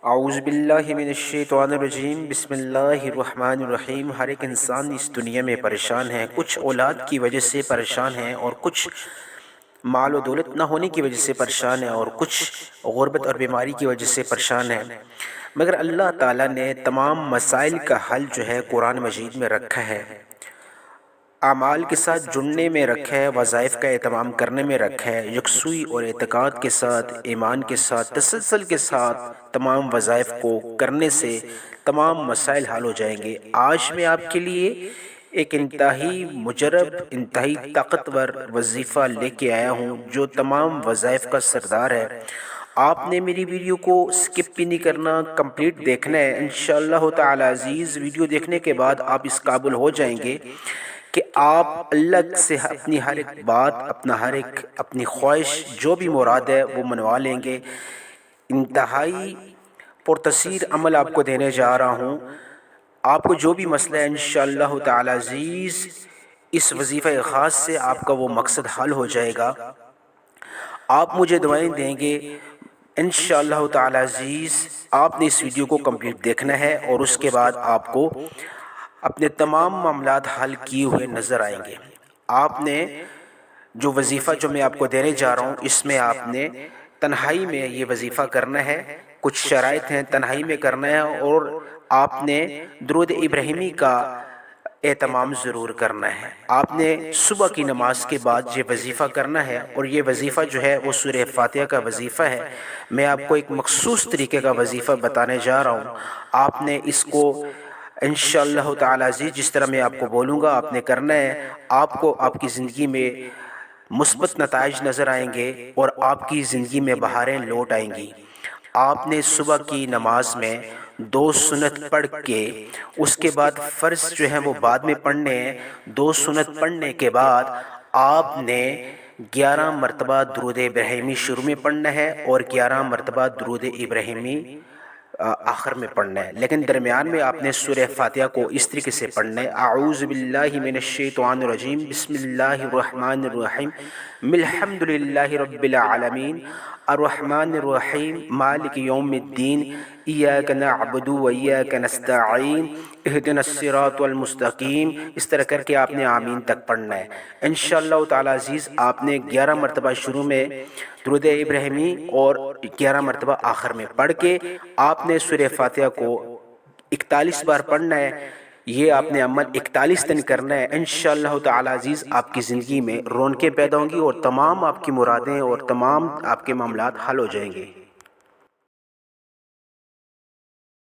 اعوذ باللہ من الشیطان الرجیم، بسم اللہ الرحمن الرحیم۔ ہر ایک انسان اس دنیا میں پریشان ہے، کچھ اولاد کی وجہ سے پریشان ہے، اور کچھ مال و دولت نہ ہونے کی وجہ سے پریشان ہے، اور کچھ غربت اور بیماری کی وجہ سے پریشان ہے۔ مگر اللہ تعالیٰ نے تمام مسائل کا حل جو ہے قرآن مجید میں رکھا ہے، اعمال کے ساتھ جڑنے میں رکھا ہے، وظائف کا اہتمام کرنے میں رکھا ہے، یکسوئی اور اعتقاد کے ساتھ، ایمان کے ساتھ، تسلسل کے ساتھ تمام وظائف کو کرنے سے تمام مسائل حل ہو جائیں گے۔ آج میں آپ کے لیے ایک انتہائی مجرب، انتہائی طاقتور وظیفہ لے کے آیا ہوں جو تمام وظائف کا سردار ہے۔ آپ نے میری ویڈیو کو سکپ بھی نہیں کرنا، کمپلیٹ دیکھنا ہے۔ انشاءاللہ تعالی عزیز ویڈیو دیکھنے کے بعد آپ اس قابل ہو جائیں گے کہ آپ اللہ سے اپنی ہر ایک بات، اپنی خواہش، جو بھی مراد ہے وہ منوا لیں گے۔ انتہائی پرتاثیر عمل آپ کو دینے جا رہا ہوں۔ آپ کو جو بھی مسئلہ ہے انشاءاللہ تعالی عزیز اس وظیفہ خاص سے آپ کا وہ مقصد حل ہو جائے گا۔ آپ مجھے دعائیں دیں گے انشاءاللہ تعالی عزیز۔ آپ نے اس ویڈیو کو کمپلیٹ دیکھنا ہے اور اس کے بعد آپ کو اپنے تمام معاملات حل کیے ہوئے نظر آئیں گے۔ آپ نے جو وظیفہ جو میں آپ کو دینے جا رہا ہوں، اس میں آپ نے تنہائی میں یہ وظیفہ کرنا ہے۔ کچھ شرائط ہیں، تنہائی میں کرنا ہے، اور آپ نے درود ابراہیمی کا اہتمام ضرور کرنا ہے۔ آپ نے صبح کی نماز کے بعد یہ وظیفہ کرنا ہے، اور یہ وظیفہ جو ہے وہ سورہ فاتحہ کا وظیفہ ہے۔ میں آپ کو ایک مخصوص طریقے کا وظیفہ بتانے جا رہا ہوں۔ آپ نے اس کو انشاءاللہ تعالی عزیز جس طرح میں آپ کو بولوں گا آپ نے کرنا ہے۔ آپ کو آپ کی زندگی میں مثبت نتائج نظر آئیں گے، اور آپ کی زندگی میں بہاریں لوٹ آئیں گی۔ آپ نے صبح کی نماز میں 2 سنت پڑھ کے، اس کے بعد فرض جو ہیں وہ بعد میں پڑھنے ہیں۔ 2 سنت پڑھنے کے بعد آپ نے 11 مرتبہ درود ابراہیمی شروع میں پڑھنا ہے، اور 11 مرتبہ درود ابراہیمی آخر میں پڑھنا ہے، لیکن درمیان میں آپ نے سورہ فاتحہ کو اس طریقے سے پڑھنا ہے: اعوذ باللہ من الشیطان الرجیم، بسم اللہ الرحمن الرحیم، الحمد للہ رب العالمین، الرحمن الرحیم، مالک یوم الدین، ایاک نعبد و ایاک نستعین، اہدنا الصراط المستقیم۔ اس طرح کر کے آپ نے آمین تک پڑھنا ہے۔ انشاءاللہ تعالی عزیز آپ نے 11 مرتبہ شروع میں درود ابراہیمی اور 11 مرتبہ آخر میں پڑھ کے آپ نے سورہ فاتحہ کو 41 بار پڑھنا ہے۔ یہ آپ نے عمل 41 دن کرنا ہے۔ انشاءاللہ تعالی عزیز آپ کی زندگی میں رونقیں پیدا ہوں گی، اور تمام آپ کی مرادیں اور تمام آپ کے معاملات حل ہو جائیں گے۔